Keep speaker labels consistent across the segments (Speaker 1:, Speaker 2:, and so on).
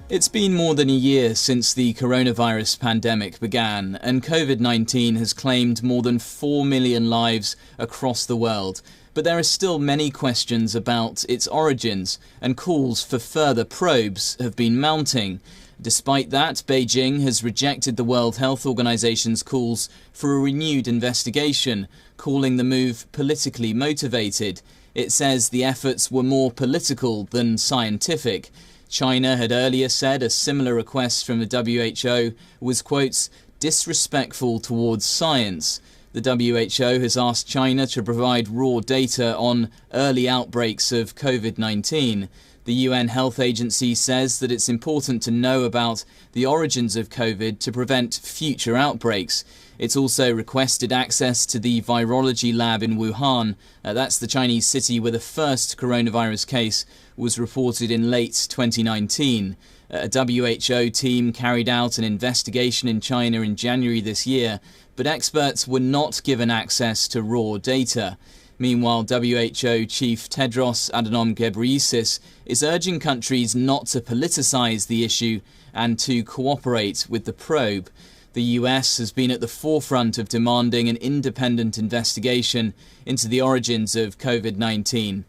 Speaker 1: It's been more than a year since the coronavirus pandemic began, and COVID-19 has claimed more than 4 million lives across the world. But there are still many questions about its origins, and calls for further probes have been mounting. Despite that, Beijing has rejected the World Health Organization's calls for a renewed investigation, calling the move politically motivated. It says the efforts were more political than scientific. China had earlier said a similar request from the WHO was, quote, disrespectful towards science. The WHO has asked China to provide raw data on early outbreaks of COVID-19. The UN Health Agency says that it's important to know about the origins of COVID to prevent future outbreaks. It's also requested access to the virology lab in Wuhan. That's the Chinese city where the first coronavirus case was reported in late 2019. A WHO team carried out an investigation in China in January this year, but experts were not given access to raw data. Meanwhile, WHO Chief Tedros Adhanom Ghebreyesus is urging countries not to politicize the issue and to cooperate with the probe. The US has been at the forefront of demanding an independent investigation into the origins of COVID-19.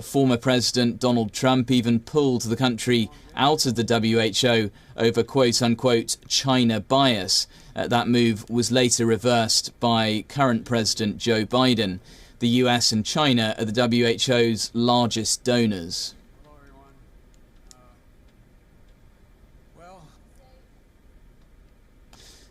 Speaker 1: Former President Donald Trump even pulled the country out of the WHO over quote-unquote China bias. That move was later reversed by current President Joe Biden. The US and China are the WHO's largest donors.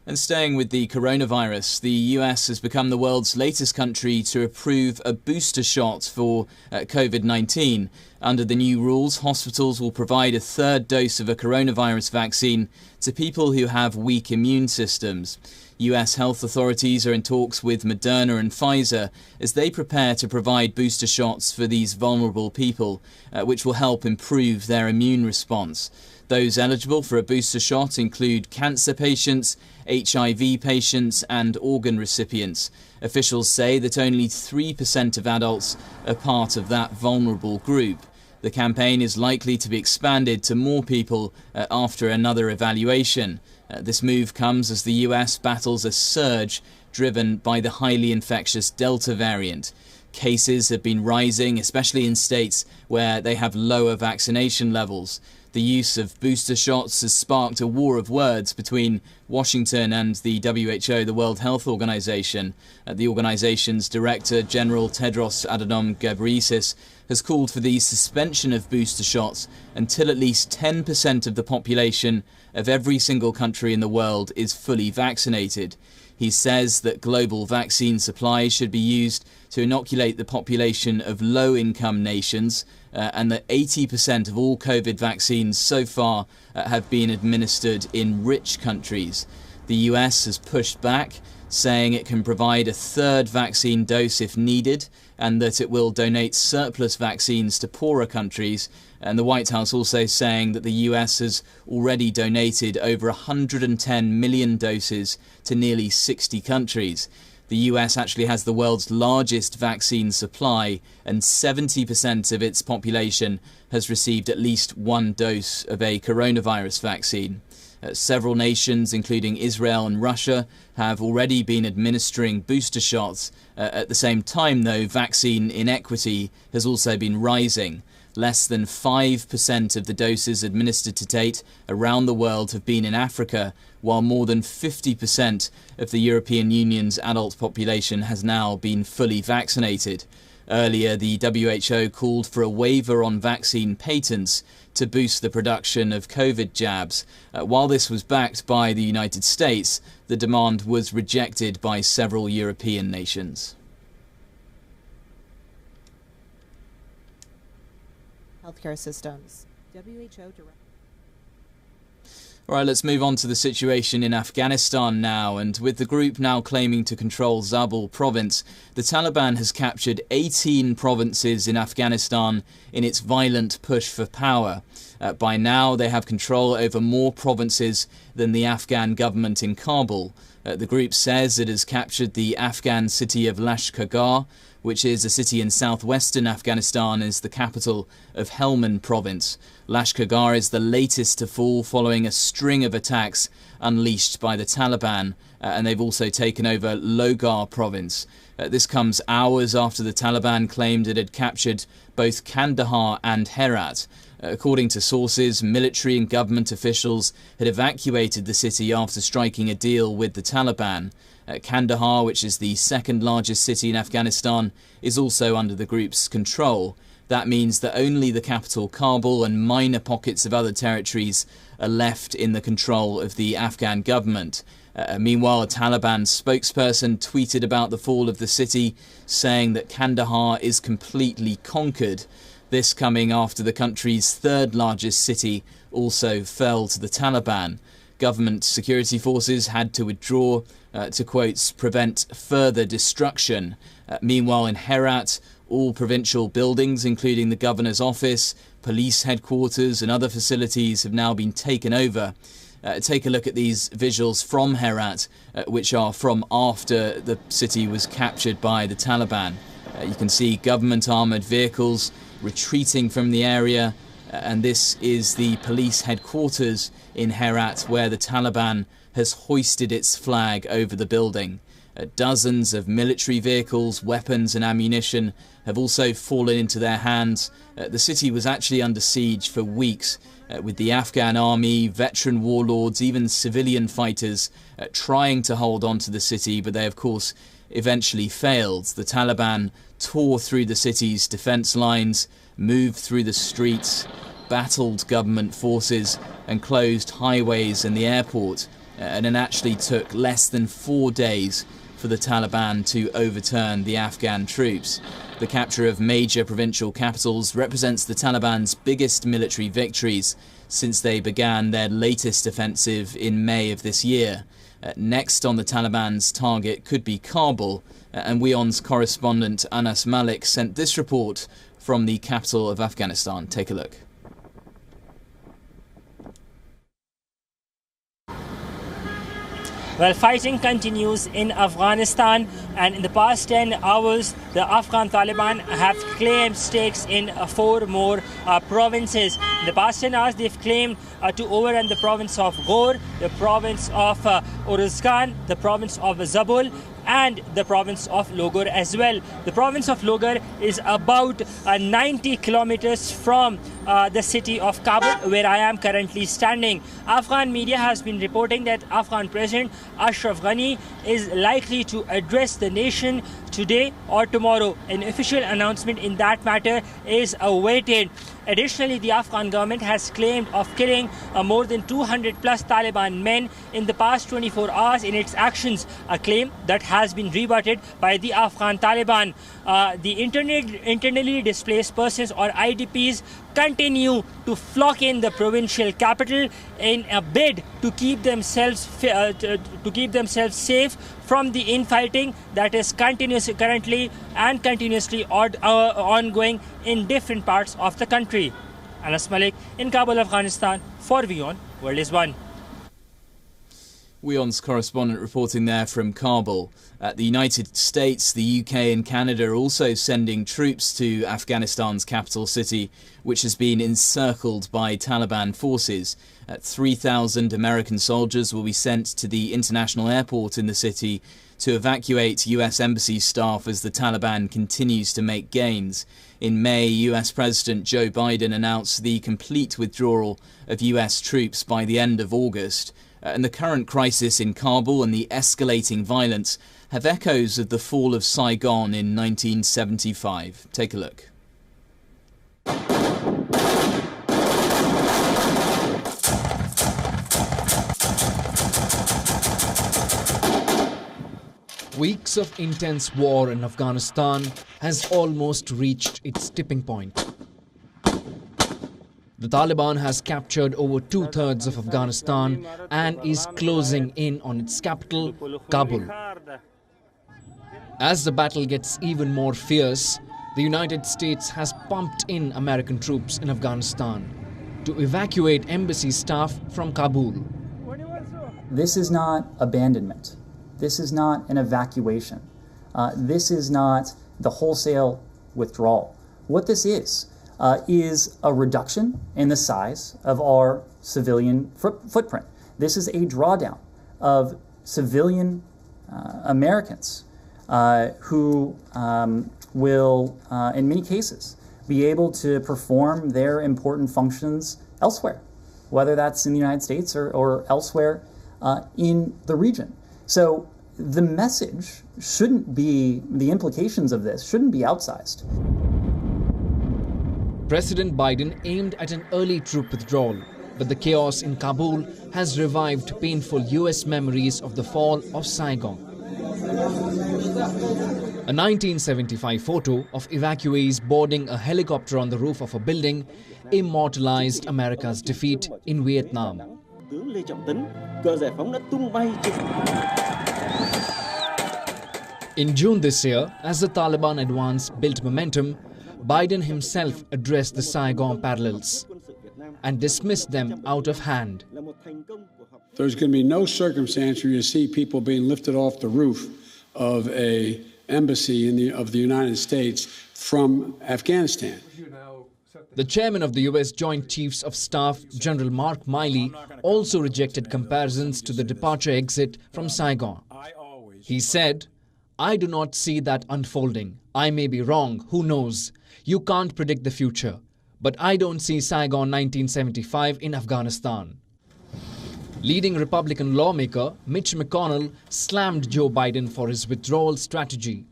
Speaker 1: And staying with the coronavirus, the US has become the world's latest country to approve a booster shot for COVID-19. Under the new rules, hospitals will provide a third dose of a coronavirus vaccine to people who have weak immune systems. US health authorities are in talks with Moderna and Pfizer as they prepare to provide booster shots for these vulnerable people, which will help improve their immune response. Those eligible for a booster shot include cancer patients, HIV patients and organ recipients. Officials say that only 3% of adults are part of that vulnerable group. The campaign is likely to be expanded to more people after another evaluation. This move comes as the US battles a surge driven by the highly infectious Delta variant. Cases have been rising, especially in states where they have lower vaccination levels. The use of booster shots has sparked a war of words between Washington and the WHO, the World Health Organization. The organization's Director General Tedros Adhanom Ghebreyesus has called for the suspension of booster shots until at least 10% of the population of every single country in the world is fully vaccinated. He says that global vaccine supply should be used to inoculate the population of low-income nations, and that 80% of all COVID vaccines so far have been administered in rich countries. The US has pushed back, saying it can provide a third vaccine dose if needed, and that it will donate surplus vaccines to poorer countries. And the White House also saying that the US has already donated over 110 million doses to nearly 60 countries. The US actually has the world's largest vaccine supply, and 70% of its population has received at least one dose of a coronavirus vaccine. Several nations, including Israel and Russia, have already been administering booster shots. At the same time, though, vaccine inequity has also been rising. Less than 5% of the doses administered to date around the world have been in Africa, while more than 50% of the European Union's adult population has now been fully vaccinated. Earlier, the WHO called for a waiver on vaccine patents to boost the production of COVID jabs. While this was backed by the United States, the demand was rejected by several European nations.
Speaker 2: Healthcare systems. WHO director.
Speaker 1: All right, let's move on to the situation in Afghanistan now. And with the group now claiming to control Kabul province, the Taliban has captured 18 provinces in Afghanistan in its violent push for power. By now, they have control over more provinces than the Afghan government in Kabul. The group says it has captured the Afghan city of Lashkar, which is a city in southwestern Afghanistan, is the capital of Helmand province. Lashkar is the latest to fall following a string of attacks unleashed by the Taliban, and they've also taken over Logar province. This comes hours after the Taliban claimed it had captured both Kandahar and Herat. According to sources, military and government officials had evacuated the city after striking a deal with the Taliban. Kandahar, which is the second largest city in Afghanistan, is also under the group's control. That means that only the capital Kabul and minor pockets of other territories are left in the control of the Afghan government. Meanwhile, a Taliban spokesperson tweeted about the fall of the city, saying that Kandahar is completely conquered. This coming after the country's third largest city also fell to the Taliban. Government security forces had to withdraw to, quote, prevent further destruction. Meanwhile, in Herat, all provincial buildings, including the governor's office, police headquarters and other facilities, have now been taken over. Take a look at these visuals from Herat, which are from after the city was captured by the Taliban. You can see government armoured vehicles retreating from the area, and this is the police headquarters in Herat, where the Taliban has hoisted its flag over the building. Dozens of military vehicles, weapons and ammunition have also fallen into their hands. The city was actually under siege for weeks, with the Afghan army, veteran warlords, even civilian fighters trying to hold on to the city, but they of course eventually failed. The Taliban tore through the city's defence lines, moved through the streets, battled government forces and closed highways and the airport, and it actually took less than 4 days for the Taliban to overturn the Afghan troops. The capture of major provincial capitals represents the Taliban's biggest military victories since they began their latest offensive in May of this year. Next on the Taliban's target could be Kabul, and WION's correspondent Anas Malik sent this report from the capital of Afghanistan. Take a look.
Speaker 3: Well, fighting continues in Afghanistan, and in the past 10 hours, the Afghan Taliban have claimed stakes in 4 more provinces. In the past 10 hours, they've claimed to overrun the province of Ghor, the province of Uruzgan, the province of Zabul, and the province of Logar as well. The province of Logar is about 90 kilometers from the city of Kabul, where I am currently standing. Afghan media has been reporting that Afghan President Ashraf Ghani is likely to address the nation today or tomorrow. An official announcement in that matter is awaited. Additionally, the Afghan government has claimed of killing more than 200 plus Taliban men in the past 24 hours in its actions, a claim that has been rebutted by the Afghan Taliban. The internally displaced persons, or IDPs, continue to flock in the provincial capital in a bid to keep themselves safe from the infighting that is currently and continuously ongoing in different parts of the country. Anas Malik in Kabul, Afghanistan, for WION World is One.
Speaker 1: WION's correspondent reporting there from Kabul. The United States, the UK and Canada are also sending troops to Afghanistan's capital city, which has been encircled by Taliban forces. 3,000 American soldiers will be sent to the international airport in the city to evacuate US embassy staff as the Taliban continues to make gains. In May, US President Joe Biden announced the complete withdrawal of US troops by the end of August. And the current crisis in Kabul and the escalating violence have echoes of the fall of Saigon in 1975. Take a look.
Speaker 4: Weeks of intense war in Afghanistan has almost reached its tipping point. The Taliban has captured over 2/3 of Afghanistan and is closing in on its capital, Kabul. As the battle gets even more fierce, the United States has pumped in American troops in Afghanistan to evacuate embassy staff from Kabul.
Speaker 5: This is not abandonment. This is not an evacuation. This is not
Speaker 6: the wholesale withdrawal. What this is a reduction in the size of our civilian footprint. This is a drawdown of civilian Americans who will, in many cases, be able to perform their important functions elsewhere, whether that's in the United States or elsewhere in the region. So the message shouldn't be, the implications of this shouldn't be outsized.
Speaker 4: President Biden aimed at an early troop withdrawal, but the chaos in Kabul has revived painful US memories of the fall of Saigon. A 1975 photo of evacuees boarding a helicopter on the roof of a building immortalized America's defeat in Vietnam. In June this year, as the Taliban advance built momentum, Biden himself addressed the Saigon parallels and dismissed them out of hand.
Speaker 7: There's going to be no circumstance where you see people being lifted off the roof of an embassy of the United States from Afghanistan.
Speaker 4: The chairman of the US Joint Chiefs of Staff, General Mark Milley, also rejected comparisons to the departure exit from Saigon. He said, "I do not see that unfolding. I may be wrong, who knows? You can't predict the future. But I don't see Saigon 1975 in Afghanistan." Leading Republican lawmaker Mitch McConnell slammed Joe Biden for his withdrawal strategy.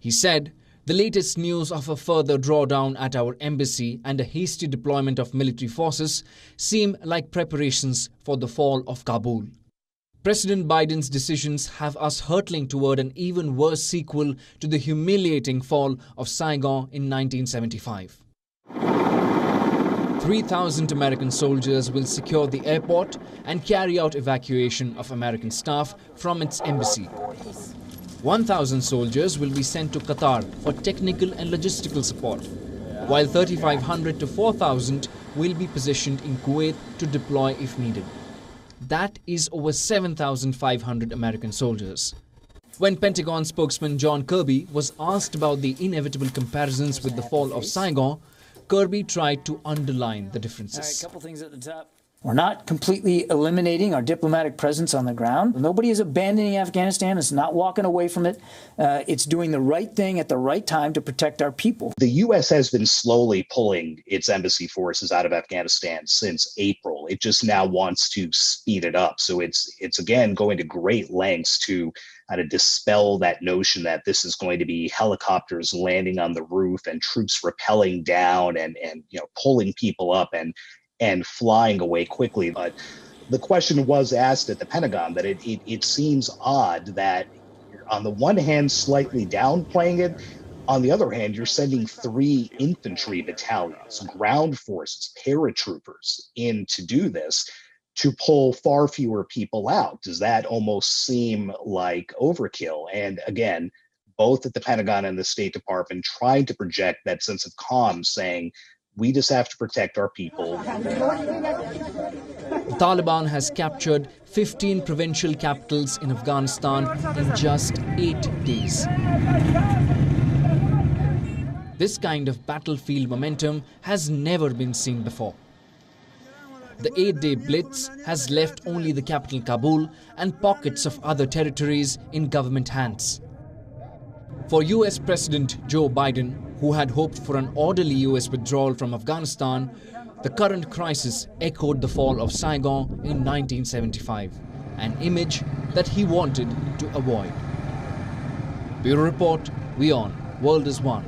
Speaker 4: He said, "The latest news of a further drawdown at our embassy and a hasty deployment of military forces seem like preparations for the fall of Kabul." President Biden's decisions have us hurtling toward an even worse sequel to the humiliating fall of Saigon in 1975. 3,000 American soldiers will secure the airport and carry out evacuation of American staff from its embassy. 1,000 soldiers will be sent to Qatar for technical and logistical support, while 3,500 to 4,000 will be positioned in Kuwait to deploy if needed. That is over 7,500 American soldiers. When Pentagon spokesman John Kirby was asked about the inevitable comparisons with the fall of Saigon, Kirby tried to underline the differences.
Speaker 5: A couple things at the top. We're not completely eliminating our diplomatic presence on the ground. Nobody is abandoning Afghanistan. It's not walking away from it. It's doing the right thing at the right time to protect our people.
Speaker 8: The U.S. has been slowly pulling its embassy forces out of Afghanistan since April. It just now wants to speed it up. So it's again going to great lengths to dispel that notion that this is going to be helicopters landing on the roof and troops rappelling down and pulling people up and flying away quickly. But the question was asked at the Pentagon that it seems odd that you're on the one hand slightly downplaying it. On the other hand, you're sending 3 infantry battalions, ground forces, paratroopers in to do this, to pull far fewer people out. Does that almost seem like overkill? And again, both at the Pentagon and the State Department trying to project that sense of calm, saying, we just have to protect our people.
Speaker 4: The Taliban has captured 15 provincial capitals in Afghanistan in just 8 days. This kind of battlefield momentum has never been seen before. The 8-day blitz has left only the capital Kabul and pockets of other territories in government hands. For US President Joe Biden, who had hoped for an orderly US withdrawal from Afghanistan, the current crisis echoed the fall of Saigon in 1975, an image that he wanted to avoid. Bureau Report, WION, World is One.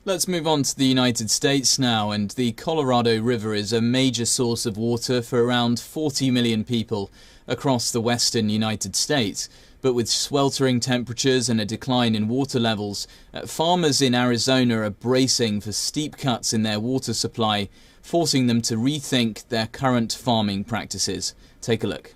Speaker 1: Let's move on to the United States now, and the Colorado River is a major source of water for around 40 million people across the western United States. But with sweltering temperatures and a decline in water levels, farmers in Arizona are bracing for steep cuts in their water supply, forcing them to rethink their current farming practices. Take a look.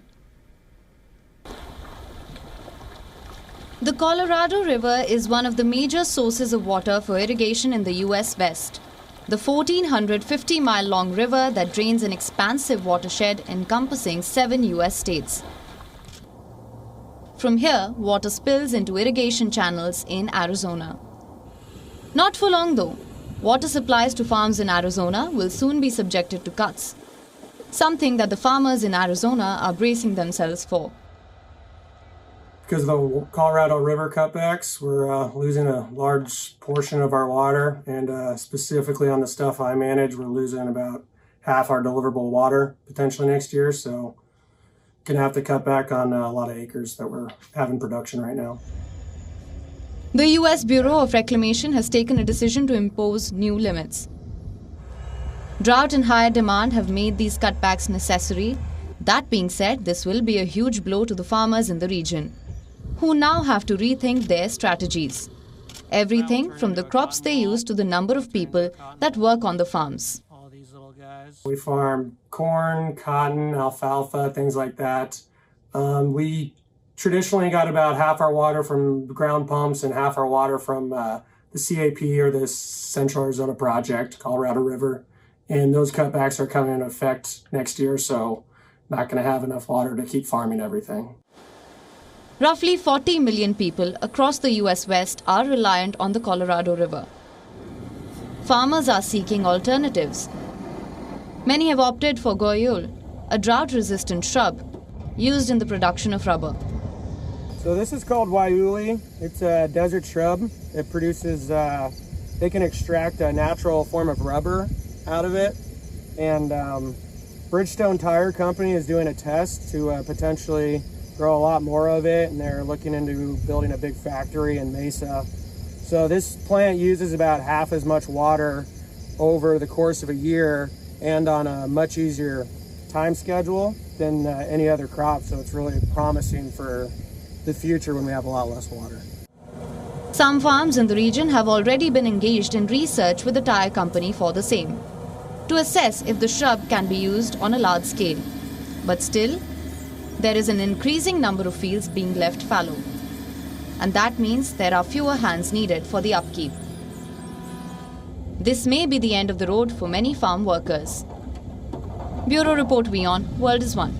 Speaker 9: The Colorado River is one of the major sources of water for irrigation in the U.S. West. The 1,450-mile-long river that drains an expansive watershed encompassing 7 U.S. states. From here, water spills into irrigation channels in Arizona. Not for long though. Water supplies to farms in Arizona will soon be subjected to cuts, something that the farmers in Arizona are bracing themselves for.
Speaker 10: Because of the Colorado River cutbacks, we're losing a large portion of our water, and specifically on the stuff I manage, we're losing about half our deliverable water potentially next year, so going to have to cut back on a lot of acres that we're having production right now.
Speaker 9: The U.S. Bureau of Reclamation has taken a decision to impose new limits. Drought and higher demand have made these cutbacks necessary. That being said, this will be a huge blow to the farmers in the region, who now have to rethink their strategies. Everything from the crops they use to the number of people that work on the farms.
Speaker 10: We farm corn, cotton, alfalfa, things like that. We traditionally got about half our water from ground pumps and half our water from the CAP, or the Central Arizona Project, Colorado River. And those cutbacks are coming into effect next year, so not going to have enough water to keep farming everything.
Speaker 9: Roughly 40 million people across the U.S. West are reliant on the Colorado River. Farmers are seeking alternatives. Many have opted for goyol, a drought-resistant shrub used in the production of rubber.
Speaker 10: So this is called Wion. It's a desert shrub. It produces, they can extract a natural form of rubber out of it. And Bridgestone Tire Company is doing a test to potentially grow a lot more of it, and they're looking into building a big factory in Mesa. So this plant uses about half as much water over the course of a year and on a much easier time schedule than any other crop. So it's really promising for the future when we have a lot less water.
Speaker 9: Some farms in the region have already been engaged in research with the tire company for the same, to assess if the shrub can be used on a large scale. But still, there is an increasing number of fields being left fallow, and that means there are fewer hands needed for the upkeep. This may be the end of the road for many farm workers. Bureau Report WION, World is One.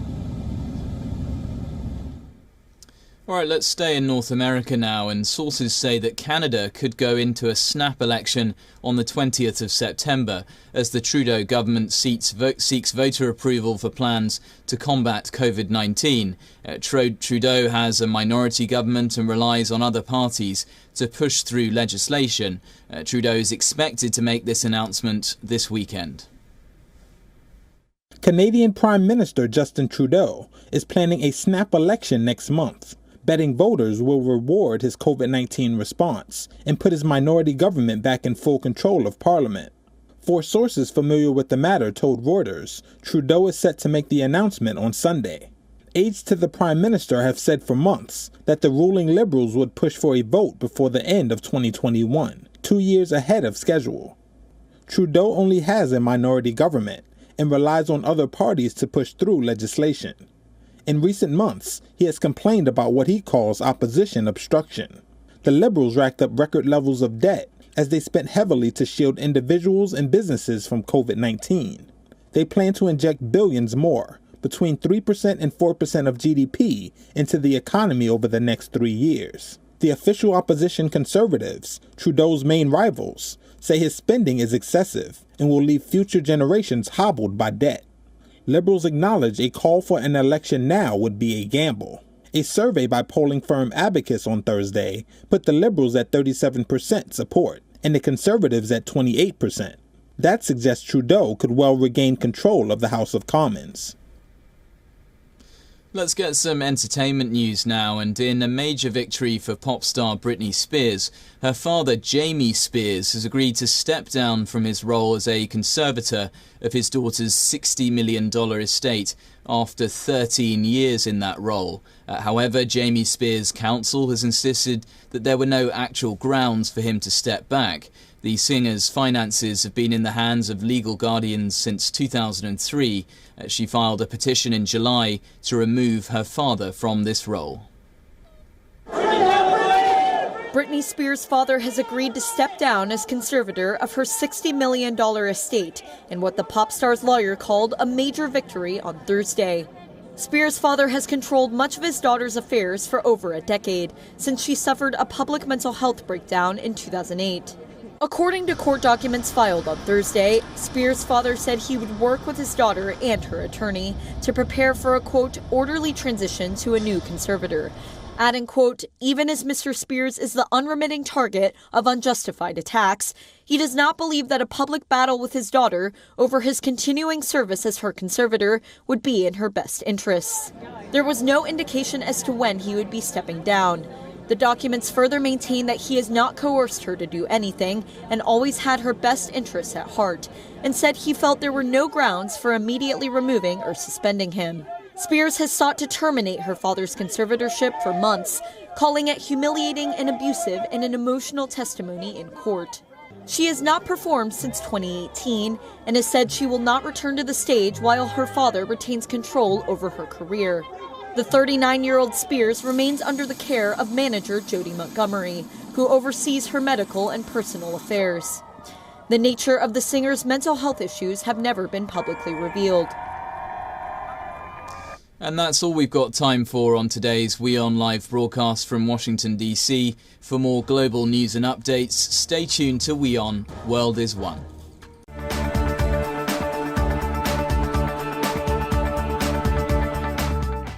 Speaker 1: All right, let's stay in North America now, and sources say that Canada could go into a snap election on the 20th of September as the Trudeau government seeks voter approval for plans to combat COVID-19. Trudeau has a minority government and relies on other parties to push through legislation. Trudeau is expected to make this announcement this weekend.
Speaker 11: Canadian Prime Minister Justin Trudeau is planning a snap election next month, betting voters will reward his COVID-19 response and put his minority government back in full control of Parliament. Four sources familiar with the matter told Reuters Trudeau is set to make the announcement on Sunday. Aides to the Prime Minister have said for months that the ruling Liberals would push for a vote before the end of 2021, 2 years ahead of schedule. Trudeau only has a minority government and relies on other parties to push through legislation. In recent months, he has complained about what he calls opposition obstruction. The Liberals racked up record levels of debt as they spent heavily to shield individuals and businesses from COVID-19. They plan to inject billions more, between 3% and 4% of GDP, into the economy over the next 3 years. The official opposition Conservatives, Trudeau's main rivals, say his spending is excessive and will leave future generations hobbled by debt. Liberals acknowledge a call for an election now would be a gamble. A survey by polling firm Abacus on Thursday put the Liberals at 37% support and the Conservatives at 28%. That suggests Trudeau could well regain control of the House of Commons.
Speaker 1: Let's get some entertainment news now, and in a major victory for pop star Britney Spears, her father Jamie Spears has agreed to step down from his role as a conservator of his daughter's $60 million estate after 13 years in that role. However, Jamie Spears' counsel has insisted that there were no actual grounds for him to step back. The singer's finances have been in the hands of legal guardians since 2003. She filed a petition in July to remove her father from this role.
Speaker 12: Britney Spears' father has agreed to step down as conservator of her $60 million estate in what the pop star's lawyer called a major victory on Thursday. Spears' father has controlled much of his daughter's affairs for over a decade, since she suffered a public mental health breakdown in 2008. According to court documents filed on Thursday, Spears' father said he would work with his daughter and her attorney to prepare for a, quote, orderly transition to a new conservator, adding, quote, even as Mr. Spears is the unremitting target of unjustified attacks, he does not believe that a public battle with his daughter over his continuing service as her conservator would be in her best interests. There was no indication as to when he would be stepping down. The documents further maintain that he has not coerced her to do anything and always had her best interests at heart, and said he felt there were no grounds for immediately removing or suspending him. Spears has sought to terminate her father's conservatorship for months, calling it humiliating and abusive in an emotional testimony in court. She has not performed since 2018 and has said she will not return to the stage while her father retains control over her career. The 39-year-old Spears remains under the care of manager Jody Montgomery, who oversees her medical and personal affairs. The nature of the singer's mental health issues have never been publicly revealed.
Speaker 1: And that's all we've got time for on today's WION Live Broadcast from Washington, D.C. For more global news and updates, stay tuned to WION World is One.